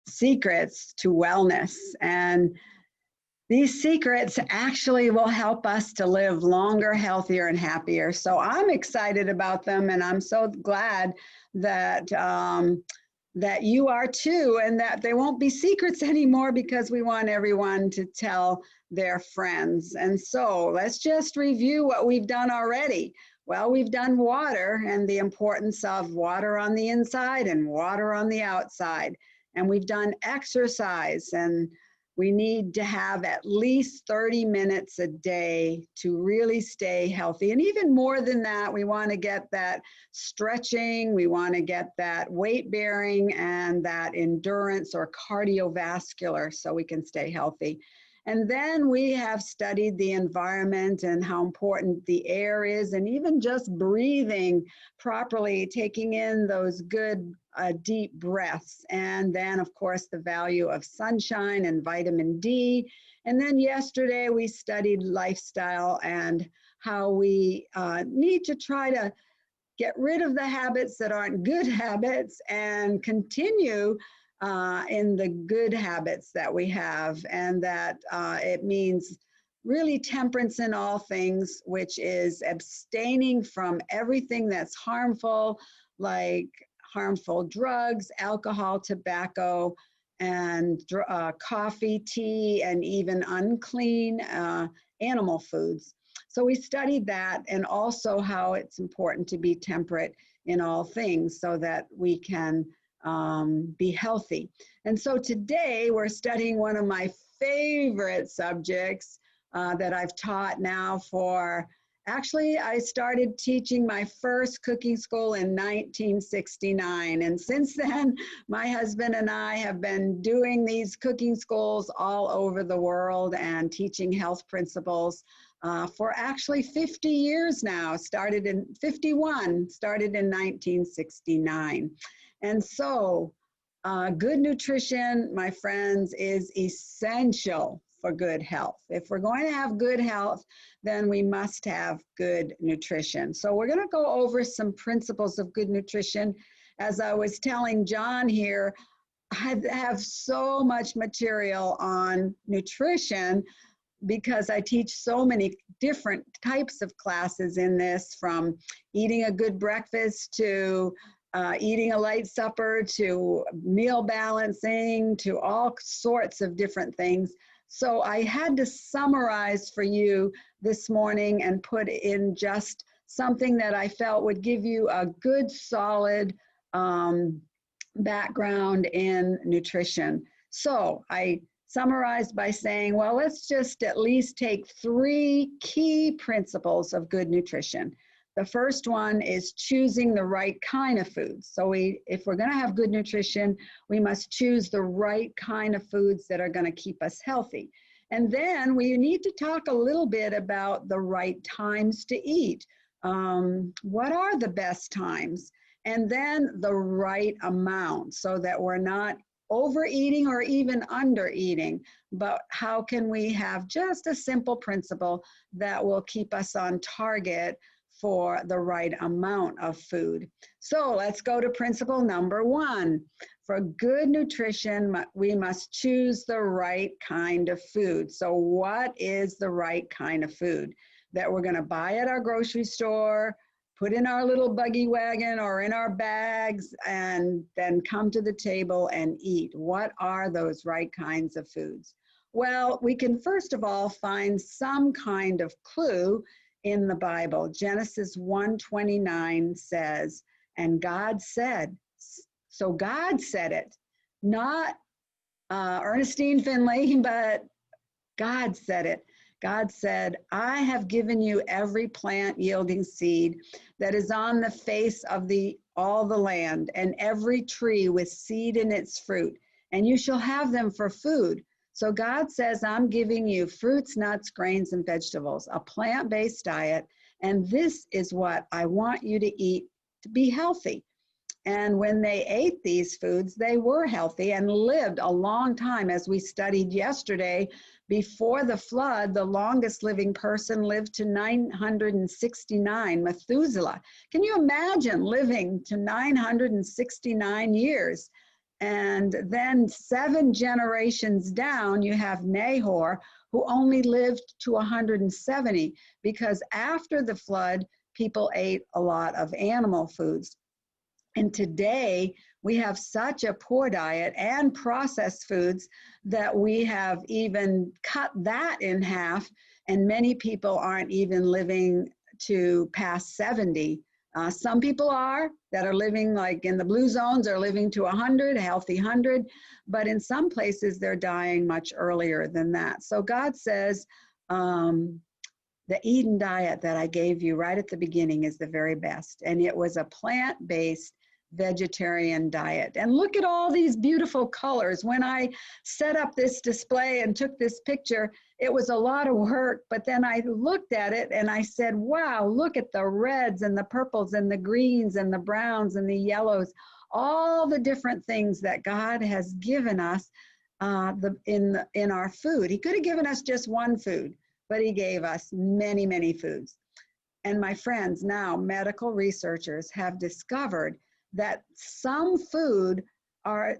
secrets to wellness. And these secrets actually will help us to live longer, healthier, and happier. So I'm excited about them, and I'm so glad that that you are too, and that they won't be secrets anymore, because we want everyone to tell their friends. And so let's just review what we've done already. Well, we've done water and the importance of water on the inside and water on the outside. And we've done exercise, and we need to have at least 30 minutes a day to really stay healthy. And even more than that, we want to get that stretching, we want to get that weight bearing and that endurance or cardiovascular, so we can stay healthy. And then we have studied the environment and how important the air is, and even just breathing properly, taking in those good deep breaths. And then, of course, the value of sunshine and vitamin D. And then yesterday we studied lifestyle and how we need to try to get rid of the habits that aren't good habits and continue in the good habits that we have. And that it means really temperance in all things, which is abstaining from everything that's harmful, like harmful drugs, alcohol, tobacco, and coffee, tea, and even unclean animal foods. So we studied that, and also how it's important to be temperate in all things so that we can be healthy. And so today we're studying one of my favorite subjects that I've taught now for, actually, I started teaching my first cooking school in 1969. And since then, my husband and I have been doing these cooking schools all over the world and teaching health principles for actually 50 years now. Started in 51, started in 1969. And so good nutrition, my friends, is essential for good health. If we're going to have good health, then we must have good nutrition. So we're going to go over some principles of good nutrition. As I was telling John here, I have so much material on nutrition because I teach so many different types of classes in this, from eating a good breakfast to eating a light supper to meal balancing to all sorts of different things. So I had to summarize for you this morning and put in just something that I felt would give you a good, solid background in nutrition. So I summarized by saying, well, let's just at least take 3 key principles of good nutrition. The first one is choosing the right kind of foods. So if we're going to have good nutrition, we must choose the right kind of foods that are going to keep us healthy. And then we need to talk a little bit about the right times to eat. What are the best times? And then the right amount, so that we're not overeating or even undereating. But how can we have just a simple principle that will keep us on target for the right amount of food? So let's go to principle number 1. For good nutrition, we must choose the right kind of food. So what is the right kind of food that we're going to buy at our grocery store, put in our little buggy wagon or in our bags, and then come to the table and eat? What are those right kinds of foods? Well, we can first of all find some kind of clue in the Bible. Genesis 1:29 says, and God said. So God said it, not Ernestine Finley, but God said it. God said, I have given you every plant yielding seed that is on the face of all the land, and every tree with seed in its fruit, and you shall have them for food. So God says, I'm giving you fruits, nuts, grains, and vegetables, a plant-based diet, and this is what I want you to eat to be healthy. And when they ate these foods, they were healthy and lived a long time. As we studied yesterday, before the flood, the longest living person lived to 969, Methuselah. Can you imagine living to 969 years? And then 7 generations down, you have Nahor, who only lived to 170, because after the flood, people ate a lot of animal foods. And today, we have such a poor diet and processed foods that we have even cut that in half, and many people aren't even living to past 70. Some people that are living like in the blue zones are living to 100, a healthy 100, but in some places they're dying much earlier than that. So God says, the Eden diet that I gave you right at the beginning is the very best. And it was a plant-based vegetarian diet. And look at all these beautiful colors. When I set up this display and took this picture, it was a lot of work, but then I looked at it and I said, wow, look at the reds and the purples and the greens and the browns and the yellows, all the different things that God has given us in our food. He could have given us just one food, but he gave us many, many foods. And my friends, now medical researchers have discovered that some foods are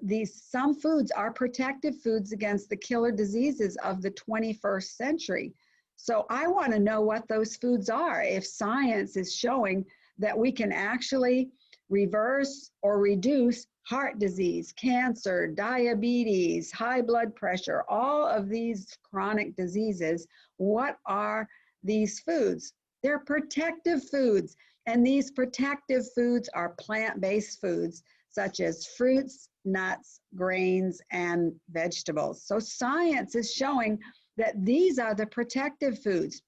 protective foods against the killer diseases of the 21st century. So I want to know what those foods are. If science is showing that we can actually reverse or reduce heart disease, cancer, diabetes, high blood pressure, all of these chronic diseases, what are these foods? They're protective foods. And these protective foods are plant-based foods, such as fruits, nuts, grains, and vegetables. So science is showing that these are the protective foods.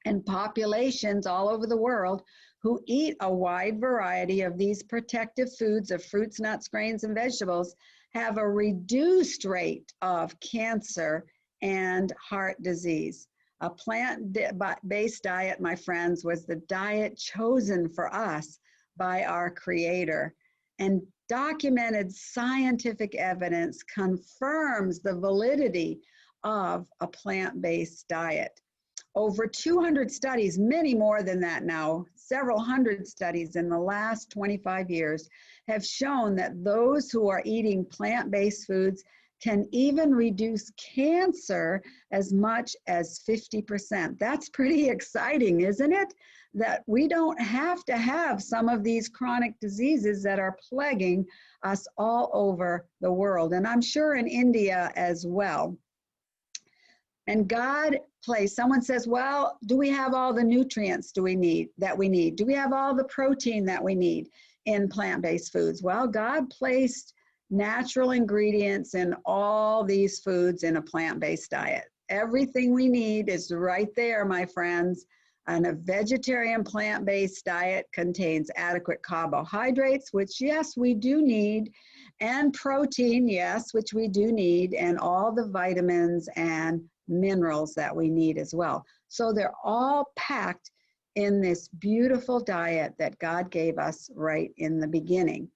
And populations all over the world who eat a wide variety of these protective foods of fruits, nuts, grains, and vegetables have a reduced rate of cancer and heart disease. A plant-based diet, my friends, was the diet chosen for us by our Creator. And documented scientific evidence confirms the validity of a plant-based diet. Over 200 studies, many more than that now, several hundred studies in the last 25 years have shown that those who are eating plant-based foods can even reduce cancer as much as 50%. That's pretty exciting, isn't it? That we don't have to have some of these chronic diseases that are plaguing us all over the world, and I'm sure in India as well. And God placed, someone says, well, do we have all the nutrients that we need? Do we have all the protein that we need in plant-based foods? Well, God placed natural ingredients in all these foods in a plant-based diet. Everything we need is right there, my friends. And a vegetarian plant-based diet contains adequate carbohydrates, which yes, we do need, and protein, yes, which we do need, and all the vitamins and minerals that we need as well. So they're all packed in this beautiful diet that God gave us right in the beginning.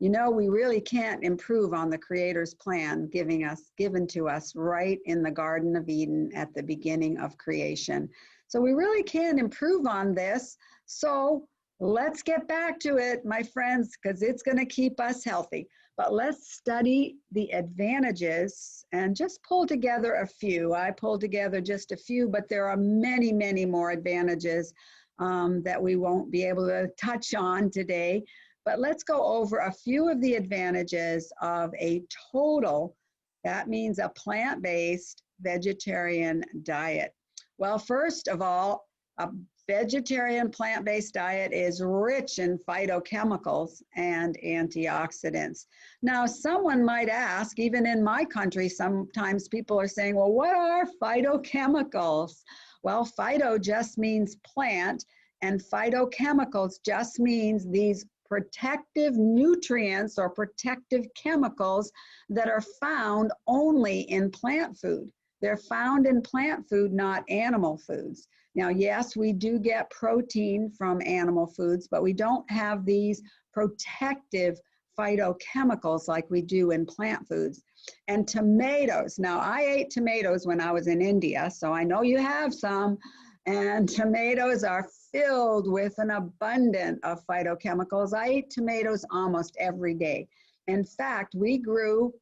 You know, we really can't improve on the Creator's plan given to us right in the Garden of Eden at the beginning of creation. So we really can't improve on this. So let's get back to it, my friends, because it's going to keep us healthy. But let's study the advantages and just pull together a few. I pulled together just a few, but there are many, many more advantages that we won't be able to touch on today. But let's go over a few of the advantages of a total, that means a plant-based vegetarian diet. Well, first of all, a vegetarian plant-based diet is rich in phytochemicals and antioxidants. Now, someone might ask, even in my country, sometimes people are saying, well, what are phytochemicals? Well, phyto just means plant, and phytochemicals just means these protective nutrients or protective chemicals that are found only in plant food. They're found in plant food, not animal foods. Now, yes, we do get protein from animal foods, but we don't have these protective phytochemicals like we do in plant foods. And tomatoes. Now, I ate tomatoes when I was in India, so I know you have some. And tomatoes are filled with an abundance of phytochemicals. I eat tomatoes almost every day. In fact, we grew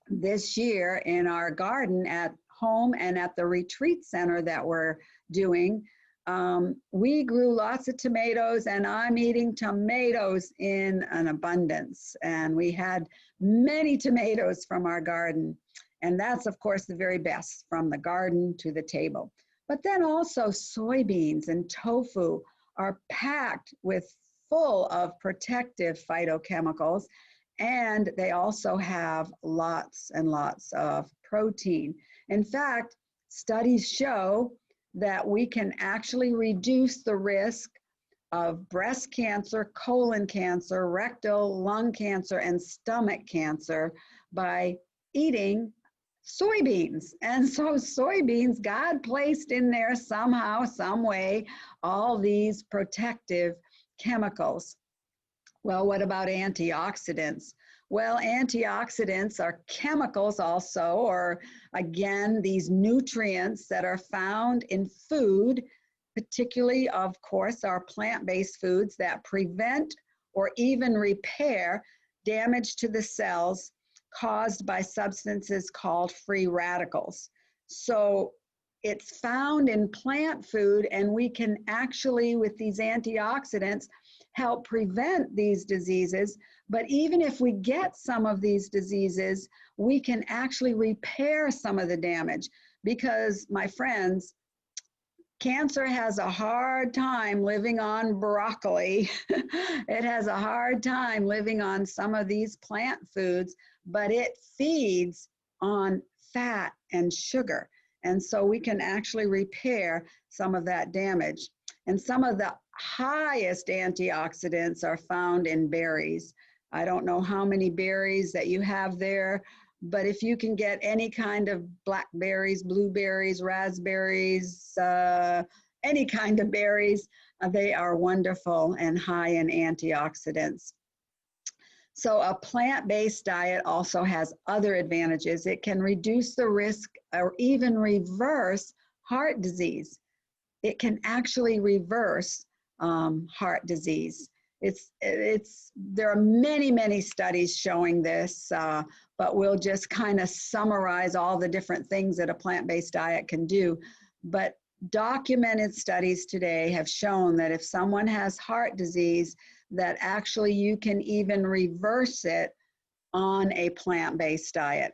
this year in our garden at home and at the retreat center that we're doing. We grew lots of tomatoes, and I'm eating tomatoes in an abundance. And we had many tomatoes from our garden. And that's, of course, the very best, from the garden to the table. But then also soybeans and tofu are packed with full of protective phytochemicals, and they also have lots and lots of protein. In fact, studies show that we can actually reduce the risk of breast cancer, colon cancer, rectal, lung cancer, and stomach cancer by eating soybeans. And so soybeans, God placed in there somehow, some way, all these protective chemicals. Well, what about antioxidants? Well, antioxidants are chemicals also, or again, these nutrients that are found in food, particularly, of course, our plant-based foods that prevent or even repair damage to the cells caused by substances called free radicals. So it's found in plant food, and we can actually, with these antioxidants, help prevent these diseases. But even if we get some of these diseases, we can actually repair some of the damage, because, my friends, cancer has a hard time living on broccoli. It has a hard time living on some of these plant foods, but it feeds on fat and sugar. And so we can actually repair some of that damage. And some of the highest antioxidants are found in berries. I don't know how many berries that you have there, but if you can get any kind of blackberries, blueberries, raspberries, any kind of berries, they are wonderful and high in antioxidants. So a plant-based diet also has other advantages. It can reduce the risk or even reverse heart disease. It can actually reverse heart disease. There are many, many studies showing this, but we'll just kind of summarize all the different things that a plant-based diet can do. But documented studies today have shown that if someone has heart disease, that actually you can even reverse it on a plant-based diet.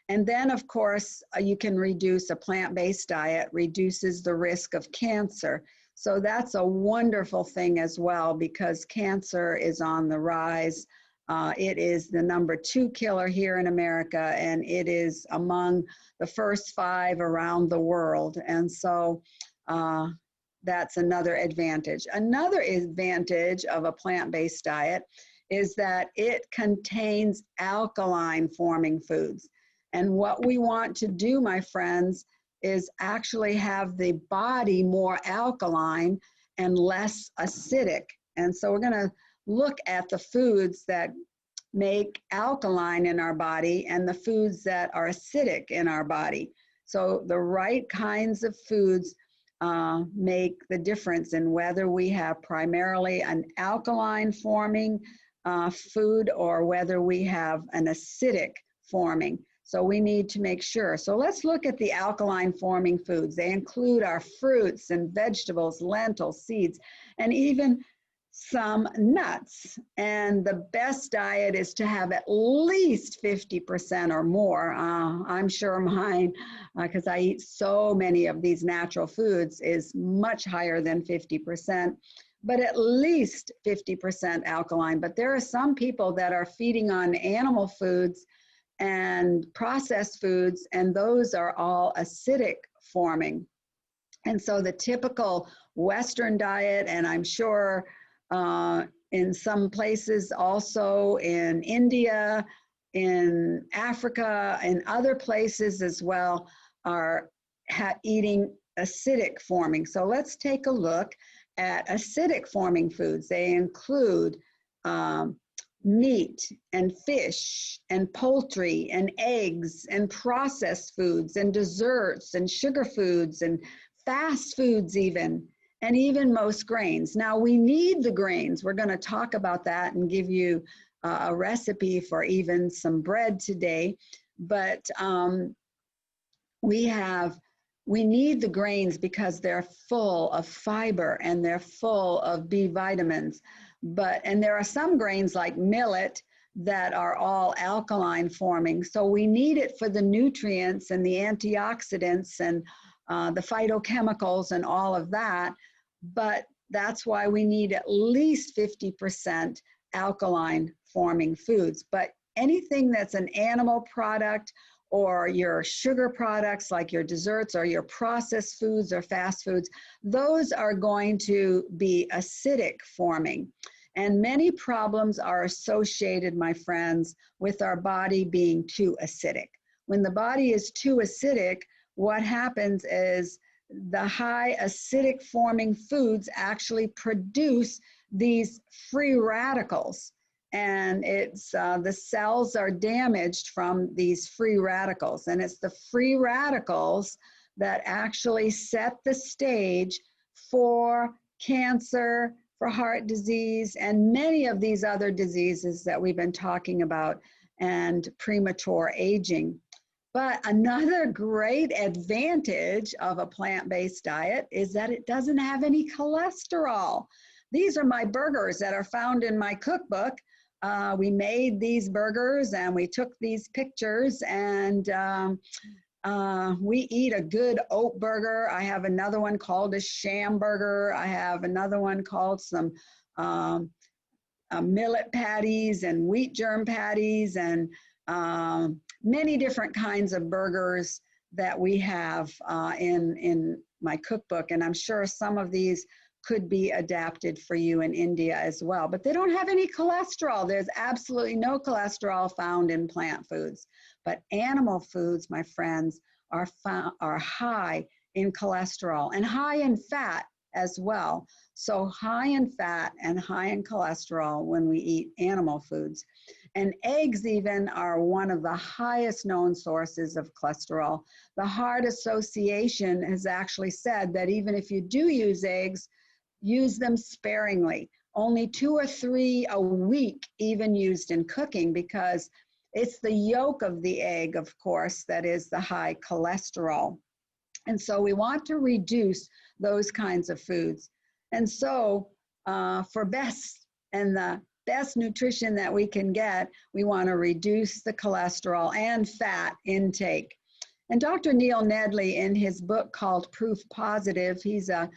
And then, of course, you can reduce a plant-based diet, reduces the risk of cancer. So that's a wonderful thing as well, because cancer is on the rise. It is the #2 killer here in America, and it is among the first 5 around the world. And so that's another advantage. Another advantage of a plant-based diet is that it contains alkaline-forming foods. And what we want to do, my friends, is actually have the body more alkaline and less acidic. And so we're going to look at the foods that make alkaline in our body and the foods that are acidic in our body. So the right kinds of foods make the difference in whether we have primarily an alkaline forming food or whether we have an acidic forming. So we need to make sure. So let's look at the alkaline forming foods. They include our fruits and vegetables, lentils, seeds, and even some nuts. And the best diet is to have at least 50% or more. I'm sure mine, because I eat so many of these natural foods, is much higher than 50%, but at least 50% alkaline. But there are some people that are feeding on animal foods and processed foods, and those are all acidic forming. And so the typical Western diet, and I'm sure in some places also in India, in Africa, and other places as well, are eating acidic forming. So let's take a look at acidic forming foods. They include meat and fish and poultry and eggs and processed foods and desserts and sugar foods and fast foods even, and even most grains. Now we need the grains. We're going to talk about that and give you a recipe for even some bread today. But we need the grains because they're full of fiber and they're full of B vitamins. And there are some grains like millet that are all alkaline forming. So we need it for the nutrients and the antioxidants and the phytochemicals and all of that. But that's why we need at least 50% alkaline forming foods. But anything that's an animal product or your sugar products like your desserts or your processed foods or fast foods, those are going to be acidic forming. And many problems are associated, my friends, with our body being too acidic. When the body is too acidic, what happens is the high acidic forming foods actually produce these free radicals. And it's the cells are damaged from these free radicals. And it's the free radicals that actually set the stage for cancer, for heart disease, and many of these other diseases that we've been talking about, and premature aging. But another great advantage of a plant-based diet is that it doesn't have any cholesterol. These are my burgers that are found in my cookbook. We made these burgers and we took these pictures, and we eat a good oat burger. I have another one called a sham burger. I have another one called some millet patties and wheat germ patties, and many different kinds of burgers that we have in my cookbook. And I'm sure some of these could be adapted for you in India as well. But they don't have any cholesterol. There's absolutely no cholesterol found in plant foods. But animal foods, my friends, are high in cholesterol and high in fat as well. So high in fat and high in cholesterol when we eat animal foods. And eggs even are one of the highest known sources of cholesterol. The Heart Association has actually said that even if you do use eggs, use them sparingly. Only 2 or 3 a week even used in cooking, because it's the yolk of the egg, of course, that is the high cholesterol. And so we want to reduce those kinds of foods. And so for the best nutrition that we can get, we want to reduce the cholesterol and fat intake. And Dr. Neil Nedley, in his book called Proof Positive, he's a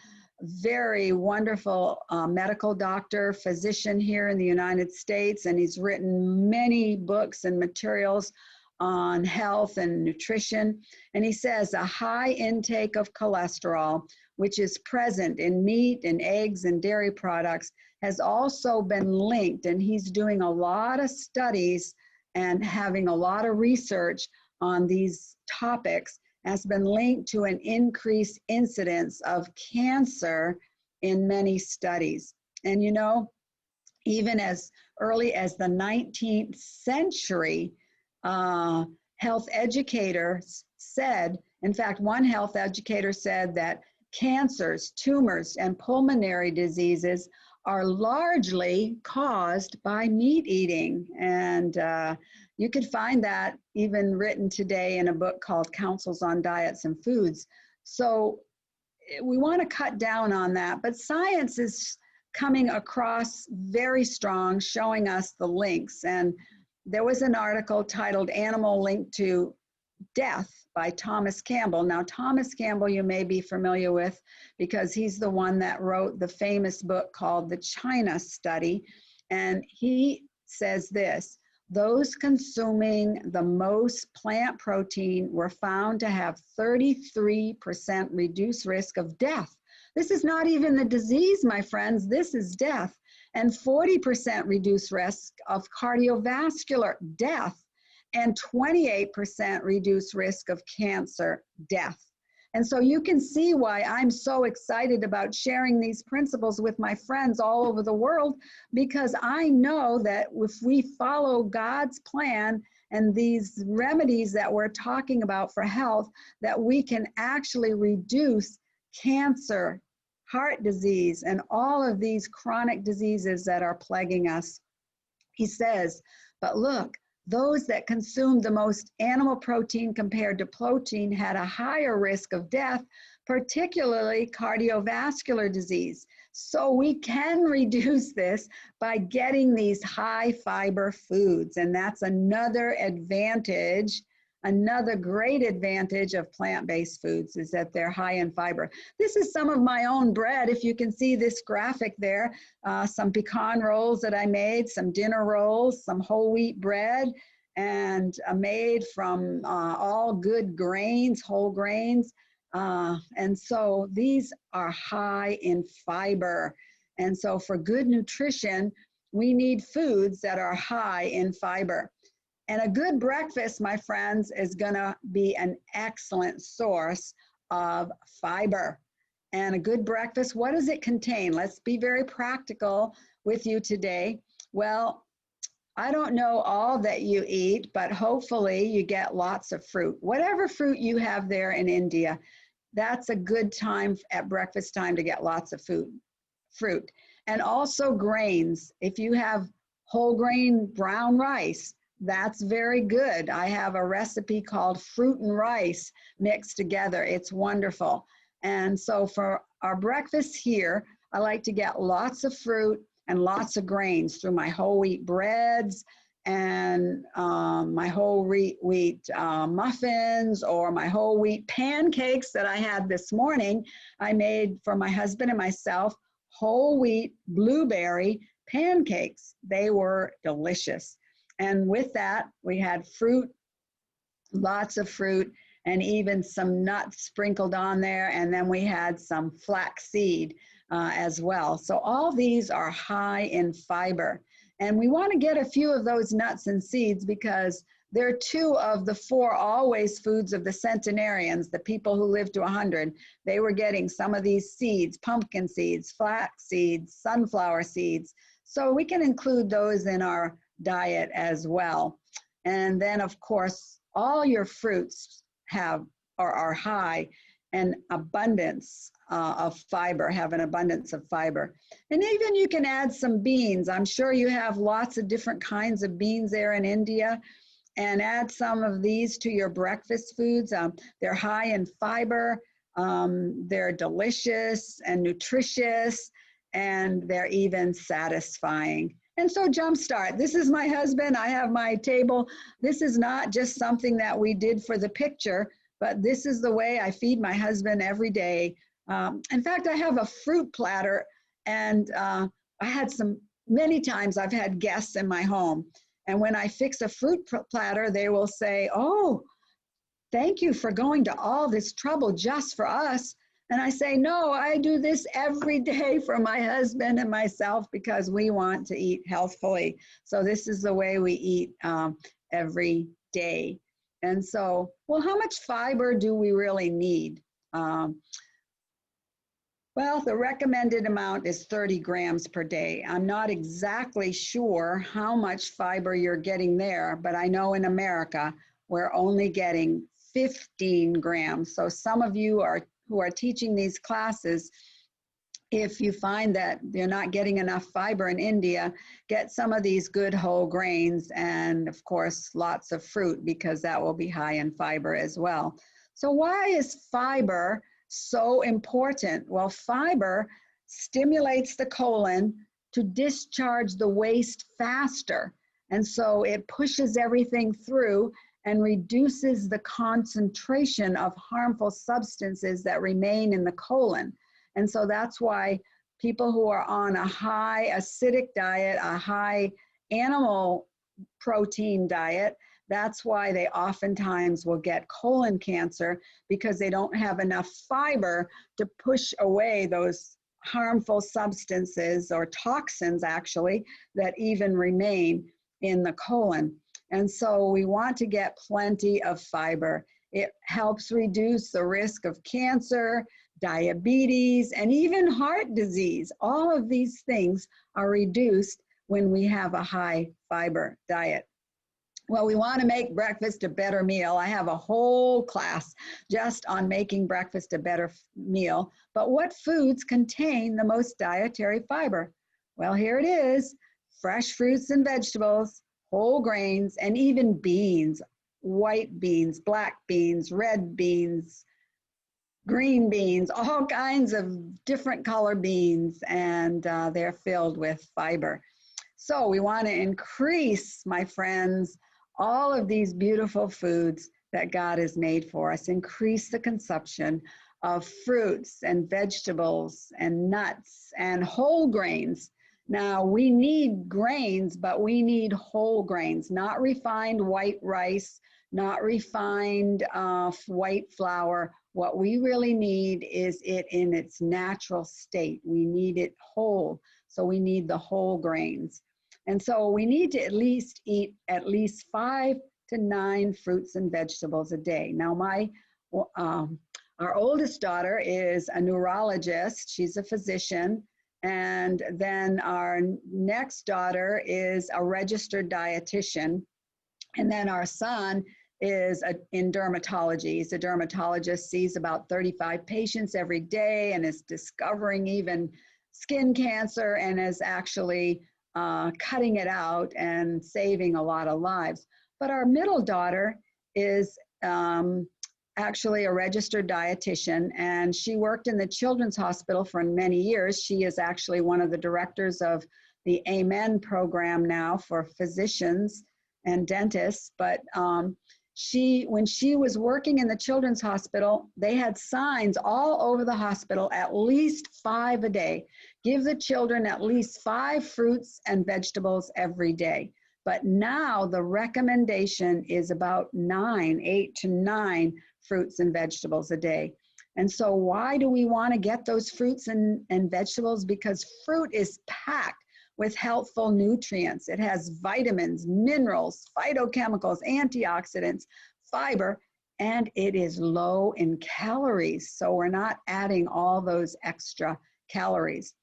very wonderful medical doctor, physician here in the United States, and he's written many books and materials on health and nutrition. And he says a high intake of cholesterol, which is present in meat and eggs and dairy products, has also been linked, and he's doing a lot of studies and having a lot of research on these topics, has been linked to an increased incidence of cancer in many studies. And you know, even as early as the 19th century, health educators said, in fact, one health educator said that cancers, tumors, and pulmonary diseases are largely caused by meat eating. And you could find that even written today in a book called Counsels on Diets and Foods. So we want to cut down on that, but science is coming across very strong, showing us the links. And there was an article titled Animal Linked to Death by Thomas Campbell. Now, Thomas Campbell you may be familiar with because he's the one that wrote the famous book called The China Study. And he says this: those consuming the most plant protein were found to have 33% reduced risk of death. This is not even the disease, my friends, this is death. And 40% reduced risk of cardiovascular death, and 28% reduced risk of cancer death. And so you can see why I'm so excited about sharing these principles with my friends all over the world, because I know that if we follow God's plan and these remedies that we're talking about for health, that we can actually reduce cancer, heart disease, and all of these chronic diseases that are plaguing us He says, but look, those that consumed the most animal protein compared to protein had a higher risk of death, particularly cardiovascular disease. So we can reduce this by getting these high fiber foods. And that's another advantage, another great advantage of plant-based foods is that they're high in fiber. This is some of my own bread. If you can see this graphic there, some pecan rolls that I made, some dinner rolls, some whole wheat bread, and made from all good grains, whole grains. And so these are high in fiber. And so for good nutrition, we need foods that are high in fiber. And a good breakfast, my friends, is gonna be an excellent source of fiber. And a good breakfast, what does it contain? Let's be very practical with you today. Well, I don't know all that you eat, but hopefully you get lots of fruit. Whatever fruit you have there in India, that's a good time at breakfast time to get lots of fruit. And also grains. If you have whole grain brown rice, that's very good. I have a recipe called fruit and rice mixed together. It's wonderful. And so for our breakfast here, I like to get lots of fruit and lots of grains through my whole wheat breads and my whole wheat muffins or my whole wheat pancakes that I had this morning. I made for my husband and myself whole wheat blueberry pancakes. They were delicious. And with that, we had fruit, lots of fruit, and even some nuts sprinkled on there. And then we had some flaxseed as well. So all these are high in fiber. And we want to get a few of those nuts and seeds because they're 2 of the 4 always foods of the centenarians, the people who lived to 100. They were getting some of these seeds, pumpkin seeds, flax seeds, sunflower seeds. So we can include those in our diet as well. And then of course, all your fruits are high in abundance of fiber, have an abundance of fiber. And even you can add some beans. I'm sure you have lots of different kinds of beans there in India, and add some of these to your breakfast foods. They're high in fiber, they're delicious and nutritious, and they're even satisfying. And so Jumpstart, this is my husband, I have my table. This is not just something that we did for the picture, but this is the way I feed my husband every day. In fact, I have a fruit platter, and I had many times I've had guests in my home. And when I fix a fruit platter, they will say, oh, thank you for going to all this trouble just for us. And I say, no, I do this every day for my husband and myself because we want to eat healthfully. So this is the way we eat every day. And so, well, how much fiber do we really need? Well, the recommended amount is 30 grams per day. I'm not exactly sure how much fiber you're getting there, but I know in America, we're only getting 15 grams. So some of you who are teaching these classes, if you find that you're not getting enough fiber in India, get some of these good whole grains and of course, lots of fruit because that will be high in fiber as well. So why is fiber so important? Well, fiber stimulates the colon to discharge the waste faster. And so it pushes everything through and reduces the concentration of harmful substances that remain in the colon. And so that's why people who are on a high acidic diet, a high animal protein diet, that's why they oftentimes will get colon cancer because they don't have enough fiber to push away those harmful substances or toxins actually that even remain in the colon. And so we want to get plenty of fiber. It helps reduce the risk of cancer, diabetes, and even heart disease. All of these things are reduced when we have a high fiber diet. Well, we want to make breakfast a better meal. I have a whole class just on making breakfast a better meal. But what foods contain the most dietary fiber? Well, here it is. fresh fruits and vegetables, whole grains, and even beans, white beans, black beans, red beans, green beans, all kinds of different color beans, and they're filled with fiber. So we want to increase, my friends, all of these beautiful foods that God has made for us. Increase the consumption of fruits and vegetables and nuts and whole grains. Now, we need grains, but we need whole grains, not refined white rice, not refined white flour. What we really need is it in its natural state. We need it whole, so we need the whole grains. And so we need to at least eat at least 5 to 9 fruits and vegetables a day. Now, our oldest daughter is a neurologist. She's a physician. And then our next daughter is a registered dietitian. And then our son is in dermatology. He's a dermatologist, sees about 35 patients every day and is discovering even skin cancer and is actually cutting it out and saving a lot of lives. But our middle daughter is actually a registered dietitian, and she worked in the Children's Hospital for many years. She is actually one of the directors of the Amen program now for physicians and dentists. But when she was working in the Children's Hospital, they had signs all over the hospital, at least 5 a day. Give the children at least 5 fruits and vegetables every day. But now the recommendation is about 8 to 9 fruits and vegetables a day. And so why do we want to get those fruits and vegetables? Because fruit is packed with healthful nutrients. It has vitamins, minerals, phytochemicals, antioxidants, fiber, and it is low in calories. So we're not adding all those extra calories.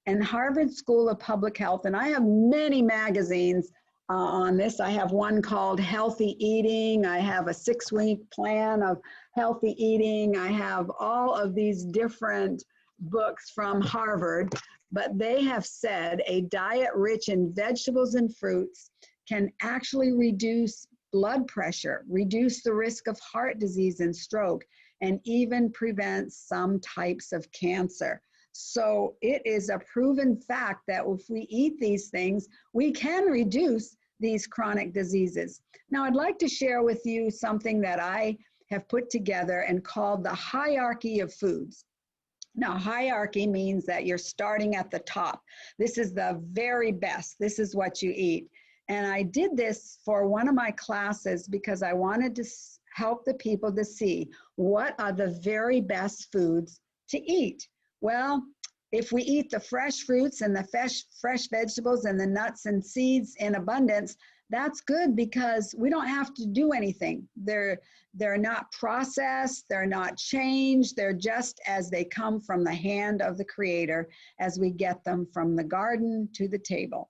And Harvard School of Public Health, and I have many magazines on this. I have one called Healthy Eating. I have a 6-week plan of healthy eating. I have all of these different books from Harvard, but they have said a diet rich in vegetables and fruits can actually reduce blood pressure, reduce the risk of heart disease and stroke, and even prevent some types of cancer. So it is a proven fact that if we eat these things, we can reduce these chronic diseases. Now, I'd like to share with you something that I have put together and called the hierarchy of foods. Now, hierarchy means that you're starting at the top. This is the very best. This is what you eat. And I did this for one of my classes because I wanted to help the people to see what are the very best foods to eat. Well, if we eat the fresh fruits and the fresh vegetables and the nuts and seeds in abundance, that's good because we don't have to do anything. They're not processed, they're not changed, they're just as they come from the hand of the Creator as we get them from the garden to the table.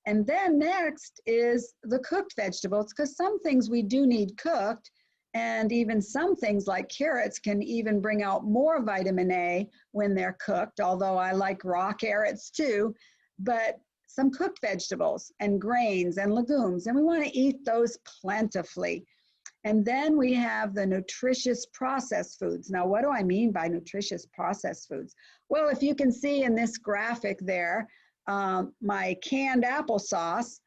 And then next is the cooked vegetables, because some things we do need cooked, and even some things like carrots can even bring out more vitamin A when they're cooked, although I like raw carrots too. But some cooked vegetables and grains and legumes, and we want to eat those plentifully. And then we have the nutritious processed foods. Now, what do I mean by nutritious processed foods? Well, if you can see in this graphic there, my canned applesauce,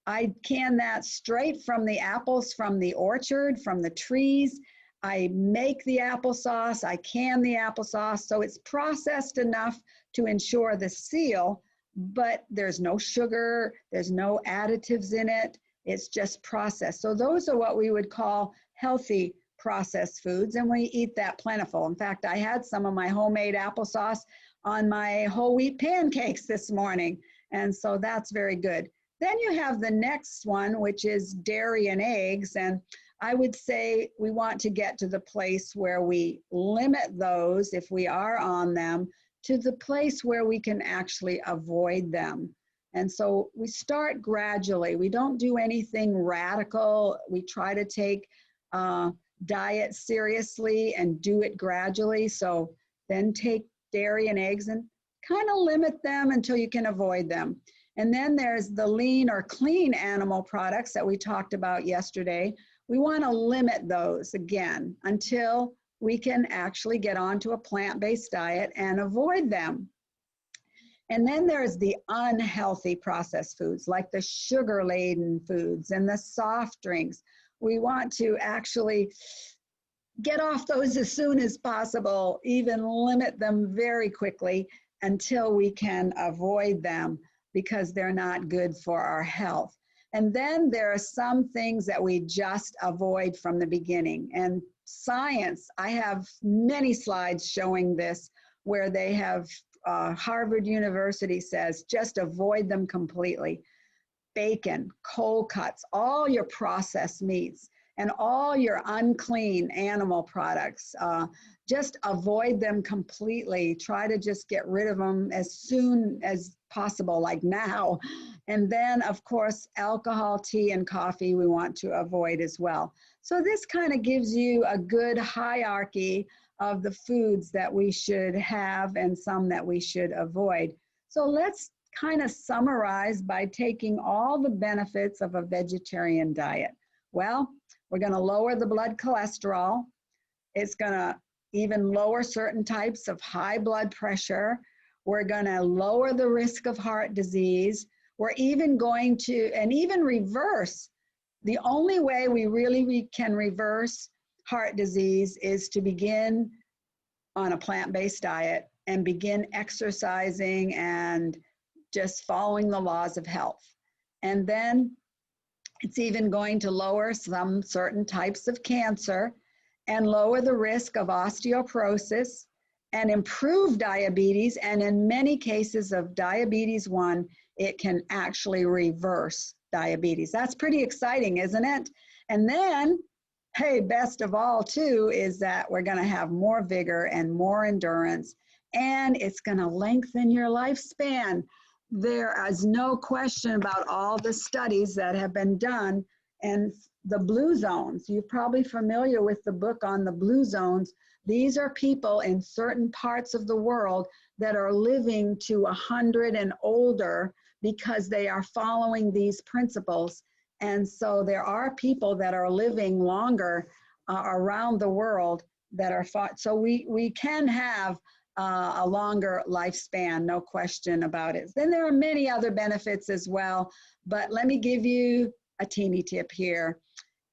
I can that straight from the apples from the orchard, from the trees. I make the applesauce, I can the applesauce, so it's processed enough to ensure the seal, but there's no sugar, there's no additives in it, it's just processed. So those are what we would call healthy processed foods, and we eat that plentiful. In fact, I had some of my homemade applesauce on my whole wheat pancakes this morning, and so that's very good. Then you have the next one, which is dairy and eggs, and I would say we want to get to the place where we limit those, if we are on them, to the place where we can actually avoid them. And so we start gradually. We don't do anything radical. We try to take diet seriously and do it gradually. So then take dairy and eggs and kind of limit them until you can avoid them. And then there's the lean or clean animal products that we talked about yesterday. We want to limit those again until we can actually get onto a plant-based diet and avoid them. And then there's the unhealthy processed foods, like the sugar-laden foods and the soft drinks. We want to actually get off those as soon as possible, even limit them very quickly until we can avoid them because they're not good for our health. And then there are some things that we just avoid from the beginning. And science, I have many slides showing this where they have Harvard University says just avoid them completely. Bacon, cold cuts, all your processed meats, and all your unclean animal products. Just avoid them completely. Try to just get rid of them as soon as possible, like now. And then, of course, alcohol, tea, and coffee we want to avoid as well. So this kind of gives you a good hierarchy of the foods that we should have and some that we should avoid. So let's kind of summarize by taking all the benefits of a vegetarian diet. Well, we're going to lower the blood cholesterol. It's going to even lower certain types of high blood pressure. We're going to lower the risk of heart disease. We're even going to, and even reverse. The only way we really can reverse heart disease is to begin on a plant-based diet and begin exercising and just following the laws of health. And then it's even going to lower some certain types of cancer and lower the risk of osteoporosis and improve diabetes. And in many cases of diabetes 1, it can actually reverse diabetes. That's pretty exciting, isn't it? And then, hey, best of all too, is that we're going to have more vigor and more endurance, and it's going to lengthen your lifespan. There is no question about all the studies that have been done and the blue zones. You're probably familiar with the book on the blue zones. These are people in certain parts of the world that are living to 100 and older because they are following these principles. And so there are people that are living longer around the world that are fought. So we can have a longer lifespan, no question about it. Then there are many other benefits as well, but let me give you a teeny tip here.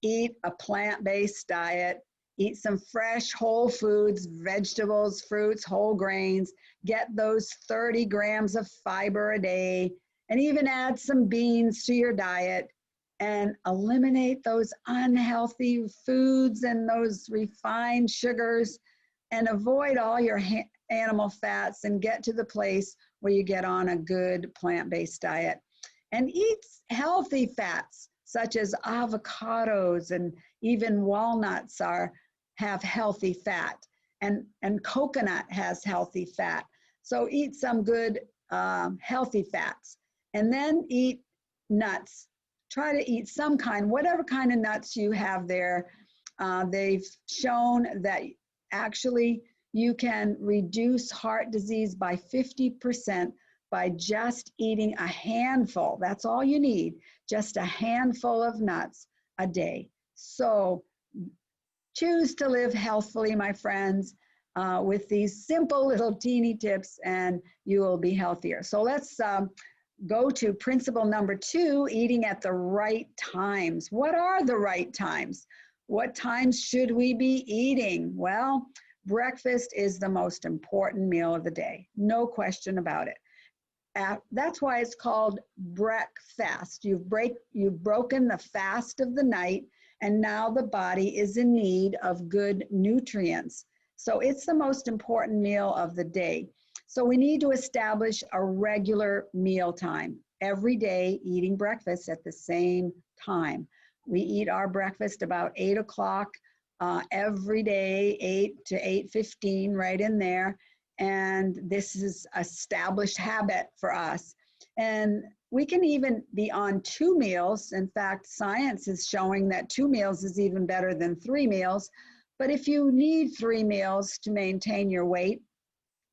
Eat a plant-based diet, eat some fresh whole foods, vegetables, fruits, whole grains, get those 30 grams of fiber a day, and even add some beans to your diet, and eliminate those unhealthy foods and those refined sugars, and avoid all your animal fats and get to the place where you get on a good plant-based diet. And eat healthy fats such as avocados, and even walnuts have healthy fat, and coconut has healthy fat. So eat some good healthy fats. And then eat nuts. Try to eat some kind, whatever kind of nuts you have there. They've shown that actually you can reduce heart disease by 50% by just eating a handful. That's all you need, just a handful of nuts a day. So choose to live healthfully, my friends, with these simple little teeny tips, and you will be healthier. So let's go to principle number 2, eating at the right times. What are the right times? What times should we be eating? Well, breakfast is the most important meal of the day. No question about it. That's why it's called breakfast. You've broken the fast of the night, and now the body is in need of good nutrients. So it's the most important meal of the day. So we need to establish a regular meal time. Every day, eating breakfast at the same time. We eat our breakfast about 8 o'clock every day, 8 to 8:15, right in there. And this is an established habit for us. And we can even be on 2 meals. In fact, science is showing that 2 meals is even better than 3 meals. But if you need 3 meals to maintain your weight,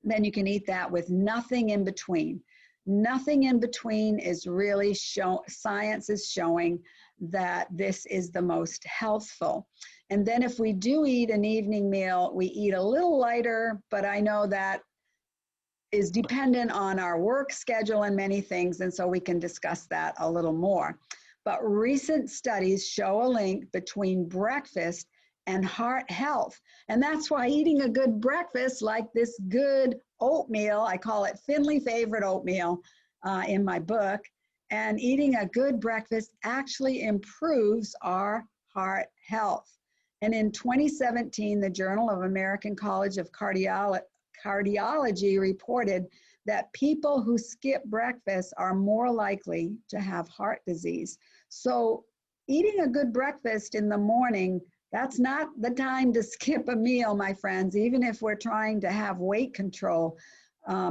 then you can eat that with nothing in between. Nothing in between is really science is showing that this is the most healthful. And then if we do eat an evening meal, we eat a little lighter, but I know that is dependent on our work schedule and many things, and so we can discuss that a little more. But recent studies show a link between breakfast and heart health. And that's why eating a good breakfast, like this good oatmeal, I call it Finley favorite oatmeal in my book, and eating a good breakfast actually improves our heart health. And in 2017, the Journal of American College of Cardiology reported that people who skip breakfast are more likely to have heart disease. So eating a good breakfast in the morning, that's not the time to skip a meal, my friends, even if we're trying to have weight control,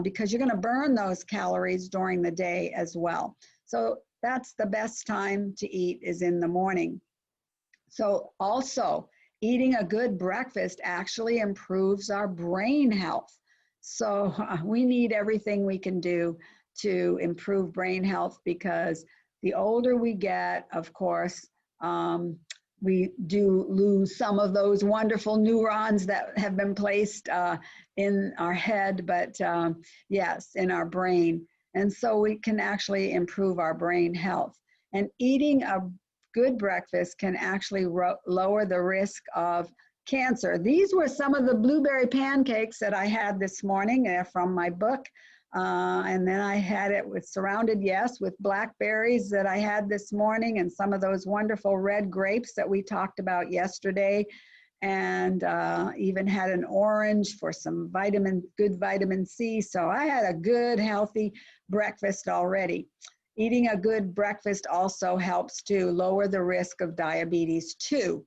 because you're going to burn those calories during the day as well. So that's the best time to eat, is in the morning. So also, eating a good breakfast actually improves our brain health. So we need everything we can do to improve brain health, because the older we get, of course, we do lose some of those wonderful neurons that have been placed in our head, but yes, in our brain. And so we can actually improve our brain health. And eating a good breakfast can actually lower the risk of cancer. These were some of the blueberry pancakes that I had this morning from my book. And then I had it surrounded, yes, with blackberries that I had this morning, and some of those wonderful red grapes that we talked about yesterday. And even had an orange for some good vitamin C. So I had a good, healthy breakfast already. Eating a good breakfast also helps to lower the risk of diabetes too.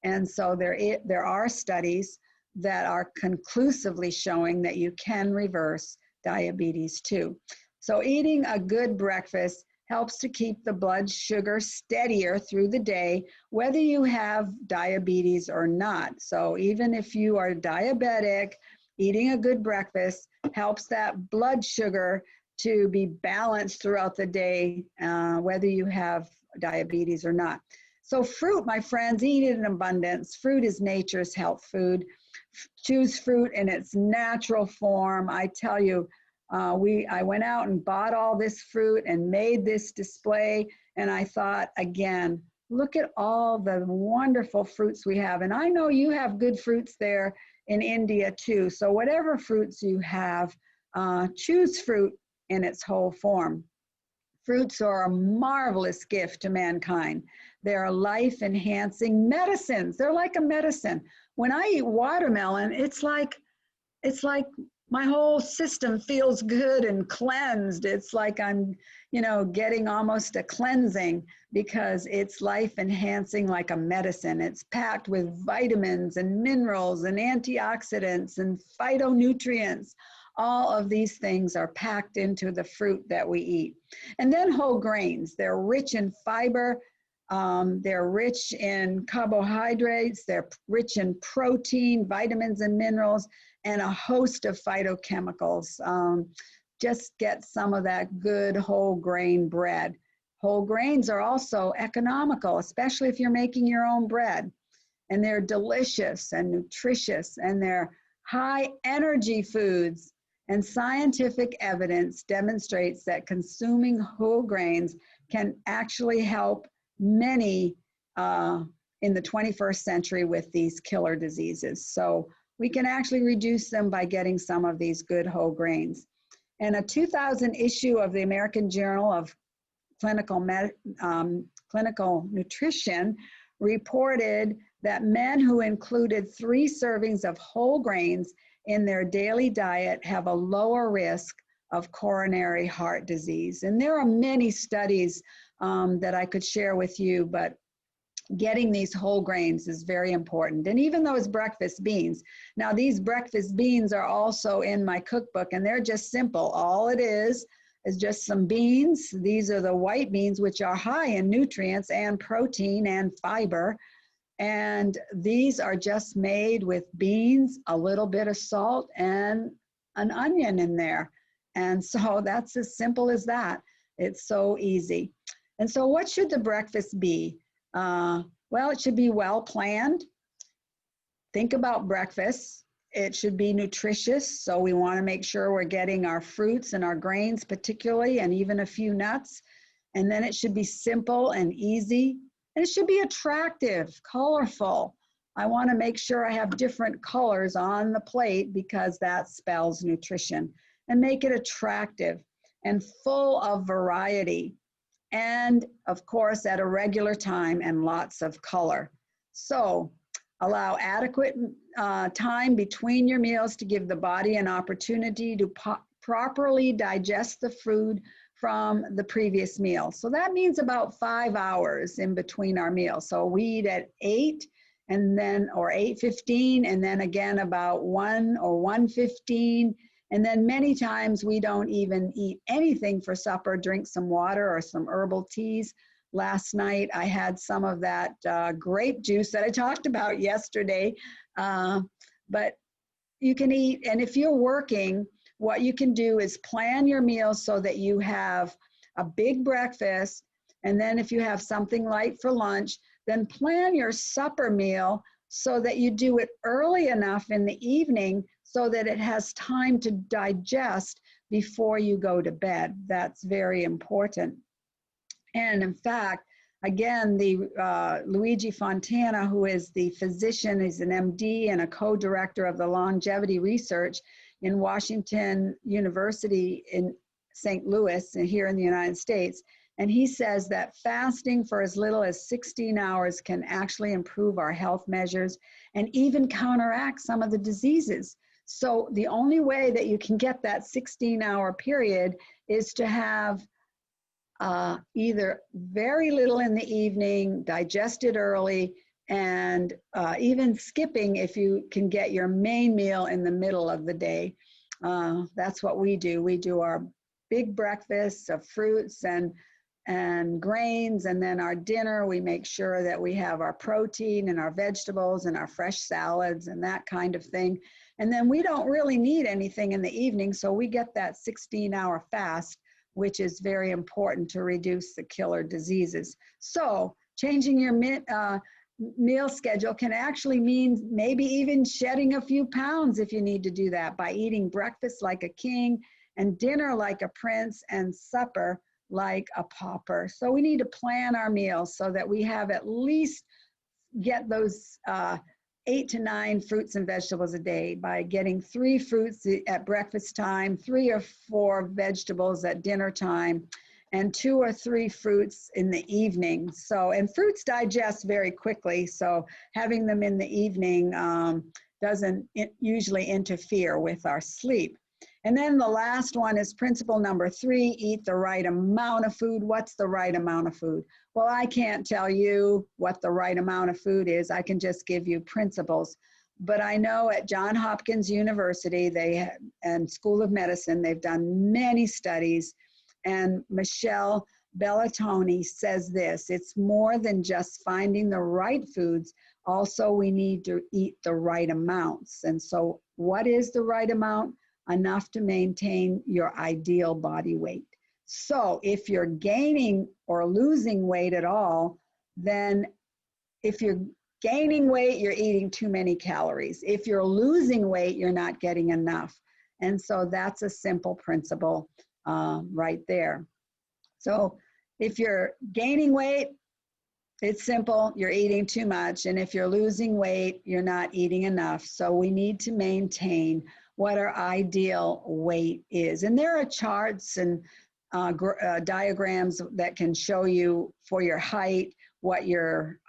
And so there are studies that are conclusively showing that you can reverse diabetes too. So eating a good breakfast helps to keep the blood sugar steadier through the day, whether you have diabetes or not. So even if you are diabetic, eating a good breakfast helps that blood sugar to be balanced throughout the day, whether you have diabetes or not. So fruit, my friends, eat it in abundance. Fruit is nature's health food. Choose fruit in its natural form. I tell you, I went out and bought all this fruit and made this display, and I thought, again, look at all the wonderful fruits we have. And I know you have good fruits there in India too. So whatever fruits you have, choose fruit in its whole form. Fruits are a marvelous gift to mankind. They're life-enhancing medicines. They're like a medicine. When I eat watermelon, it's like my whole system feels good and cleansed. It's like I'm, getting almost a cleansing, because it's life-enhancing like a medicine. It's packed with vitamins and minerals and antioxidants and phytonutrients. All of these things are packed into the fruit that we eat. And then whole grains. They're rich in fiber. They're rich in carbohydrates. They're rich in protein, vitamins and minerals, and a host of phytochemicals. Just get some of that good whole grain bread. Whole grains are also economical, especially if you're making your own bread. And they're delicious and nutritious, and they're high energy foods. And scientific evidence demonstrates that consuming whole grains can actually help many in the 21st century with these killer diseases. So we can actually reduce them by getting some of these good whole grains. And a 2000 issue of the American Journal of Clinical Nutrition reported that men who included 3 servings of whole grains in their daily diet have a lower risk of coronary heart disease. And there are many studies that I could share with you, but getting these whole grains is very important. And even those breakfast beans. Now, these breakfast beans are also in my cookbook, and they're just simple. All it is just some beans. These are the white beans, which are high in nutrients and protein and fiber. And these are just made with beans, a little bit of salt, and an onion in there. And so that's as simple as that. It's so easy. And so what should the breakfast be? Well, it should be well planned. Think about breakfast. It should be nutritious. So we want to make sure we're getting our fruits and our grains particularly, and even a few nuts. And then it should be simple and easy. And it should be attractive, colorful. I want to make sure I have different colors on the plate because that spells nutrition. And make it attractive and full of variety. And of course, at a regular time and lots of color. So allow adequate time between your meals to give the body an opportunity to properly digest the food from the previous meal. So that means about 5 hours in between our meals. So we eat at 8 and then, or 8:15, and then again about 1 or 1:15. And then many times we don't even eat anything for supper, drink some water or some herbal teas. Last night I had some of that grape juice that I talked about yesterday. But you can eat, and if you're working, what you can do is plan your meals so that you have a big breakfast, and then if you have something light for lunch, then plan your supper meal so that you do it early enough in the evening so that it has time to digest before you go to bed. That's very important. And in fact, again, the Luigi Fontana, who is the physician, he's an MD and a co-director of the longevity research in Washington University in St. Louis and here in the United States. And he says that fasting for as little as 16 hours can actually improve our health measures and even counteract some of the diseases. So the only way that you can get that 16-hour period is to have either very little in the evening, digested early, and even skipping if you can get your main meal in the middle of the day. That's what we do. We do our big breakfasts of fruits and grains, and then our dinner, we make sure that we have our protein and our vegetables and our fresh salads and that kind of thing. And then we don't really need anything in the evening, so we get that 16-hour fast, which is very important to reduce the killer diseases. So changing your meal schedule can actually mean maybe even shedding a few pounds if you need to do that by eating breakfast like a king and dinner like a prince and supper like a pauper. So we need to plan our meals so that we have at least get those 8 to 9 fruits and vegetables a day by getting 3 fruits at breakfast time, 3 or 4 vegetables at dinner time, and 2 or 3 fruits in the evening. So, and fruits digest very quickly, so having them in the evening doesn't usually interfere with our sleep. And then the last one is principle number 3, eat the right amount of food. What's the right amount of food? Well, I can't tell you what the right amount of food is. I can just give you principles. But I know at Johns Hopkins University and School of Medicine, they've done many studies. And Michelle Bellatoni says this: it's more than just finding the right foods. Also, we need to eat the right amounts. And so what is the right amount? Enough to maintain your ideal body weight. So if you're gaining or losing weight at all, then if you're gaining weight, you're eating too many calories. If you're losing weight, you're not getting enough. And so that's a simple principle right there. So if you're gaining weight, it's simple, you're eating too much. And if you're losing weight, you're not eating enough. So we need to maintain what our ideal weight is. And there are charts and diagrams that can show you for your height what your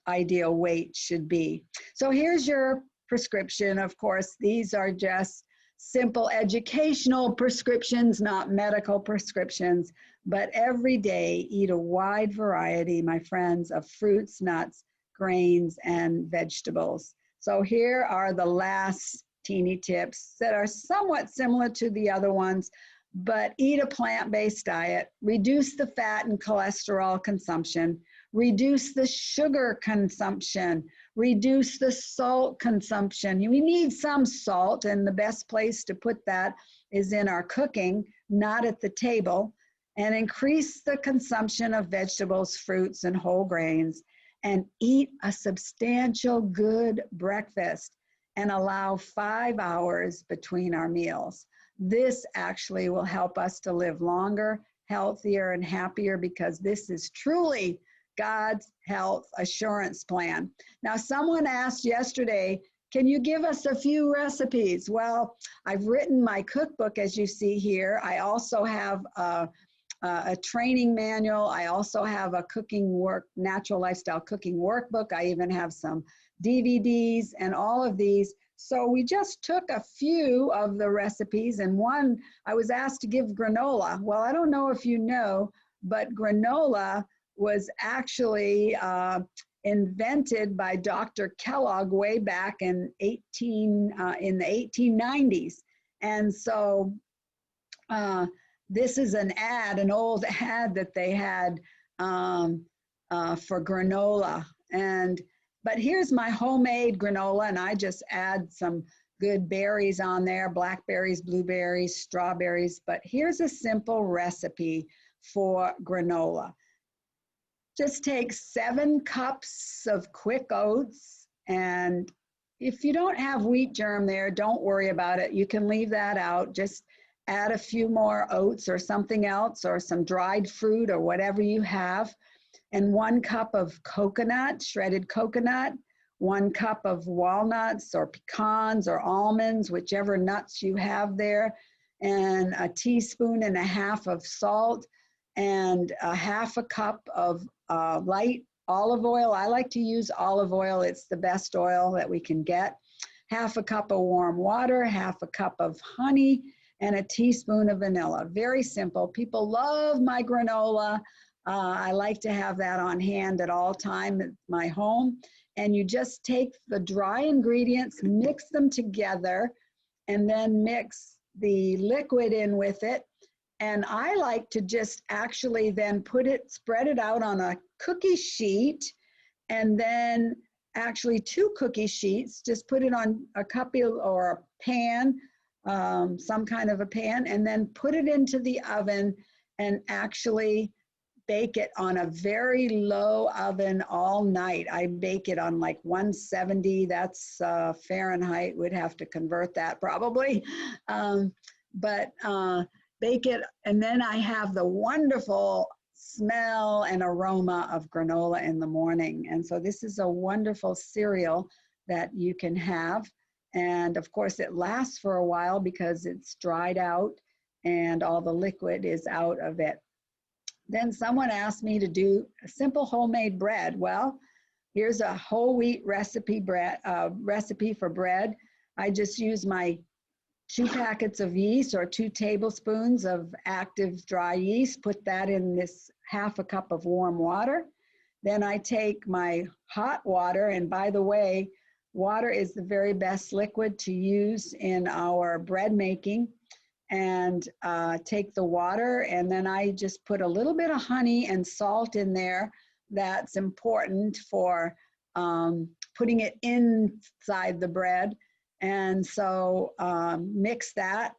ideal weight should be. So here's your prescription. Of course, these are just simple educational prescriptions, not medical prescriptions, but every day eat a wide variety, my friends, of fruits, nuts, grains, and vegetables. So here are the last teeny tips that are somewhat similar to the other ones, but eat a plant-based diet, reduce the fat and cholesterol consumption, reduce the sugar consumption, Reduce the salt consumption. We need some salt, and the best place to put that is in our cooking, not at the table. And increase the consumption of vegetables, fruits, and whole grains. And eat a substantial good breakfast and allow 5 hours between our meals. This actually will help us to live longer, healthier, and happier, because this is truly God's health assurance plan. Now, someone asked yesterday, can you give us a few recipes? Well, I've written my cookbook, as you see here. I also have a training manual. I also have a natural lifestyle cooking workbook. I even have some DVDs and all of these. So we just took a few of the recipes, and one, I was asked to give granola. Well, I don't know if you know, but granola was actually invented by Dr. Kellogg way back in the 1890s. And so this is an old ad that they had for granola. But here's my homemade granola, and I just add some good berries on there, blackberries, blueberries, strawberries. But here's a simple recipe for granola. Just take 7 cups of quick oats, and if you don't have wheat germ there, don't worry about it. You can leave that out. Just add a few more oats or something else, or some dried fruit or whatever you have. And 1 cup of coconut, shredded coconut, 1 cup of walnuts or pecans or almonds, whichever nuts you have there, and a teaspoon and a half of salt, and a half a cup of light olive oil. I like to use olive oil. It's the best oil that we can get. Half a cup of warm water, half a cup of honey, and a teaspoon of vanilla. Very simple. People love my granola. I like to have that on hand at all time at my home. And you just take the dry ingredients, mix them together, and then mix the liquid in with it. And I like to just actually then spread it out on a cookie sheet, and then actually 2 cookie sheets, just put it on a cup or a pan, some kind of a pan, and then put it into the oven and actually bake it on a very low oven all night. I bake it on like 170, that's Fahrenheit, we'd have to convert that probably. Bake it, and then I have the wonderful smell and aroma of granola in the morning. And so this is a wonderful cereal that you can have. And of course it lasts for a while because it's dried out and all the liquid is out of it. Then someone asked me to do a simple homemade bread. Well, here's a whole wheat recipe for bread. I just use my 2 packets of yeast or 2 tablespoons of active dry yeast, put that in this half a cup of warm water. Then I take my hot water, and by the way, water is the very best liquid to use in our bread making. And take the water, and then I just put a little bit of honey and salt in there. That's important for putting it inside the bread. And so mix that,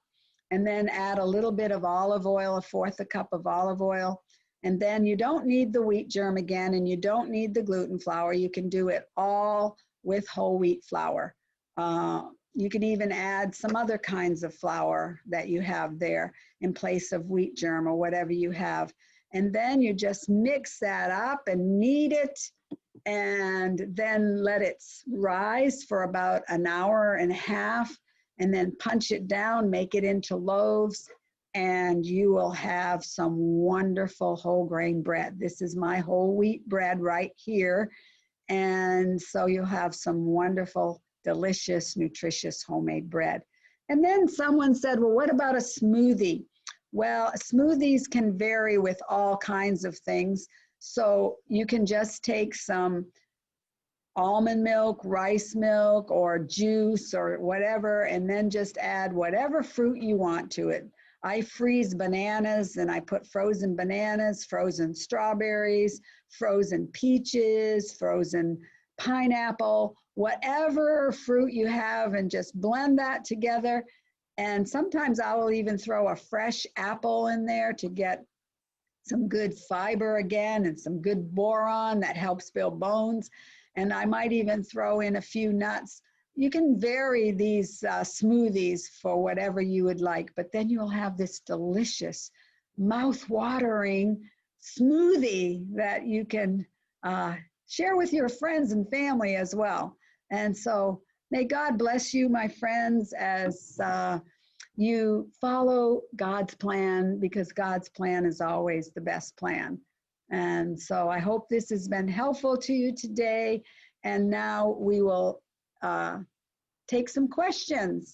and then add a little bit of olive oil, 1/4 cup of olive oil. And then you don't need the wheat germ again, and you don't need the gluten flour. You can do it all with whole wheat flour. You can even add some other kinds of flour that you have there in place of wheat germ or whatever you have. And then you just mix that up and knead it, and then let it rise for about an hour and a half, and then punch it down, make it into loaves, and you will have some wonderful whole grain bread. This is my whole wheat bread right here. And so you'll have some wonderful, delicious, nutritious homemade bread. And then someone said, well, what about a smoothie? Well, smoothies can vary with all kinds of things. So you can just take some almond milk, rice milk, or juice or whatever, and then just add whatever fruit you want to it. I freeze bananas, and I put frozen bananas, frozen strawberries, frozen peaches, frozen pineapple, whatever fruit you have, and just blend that together. And sometimes I will even throw a fresh apple in there to get some good fiber again and some good boron that helps build bones. And I might even throw in a few nuts. You can vary these smoothies for whatever you would like, but then you'll have this delicious, mouth-watering smoothie that you can share with your friends and family as well. And so may God bless you, my friends, as you follow God's plan, because God's plan is always the best plan. And so I hope this has been helpful to you today. And now we will take some questions.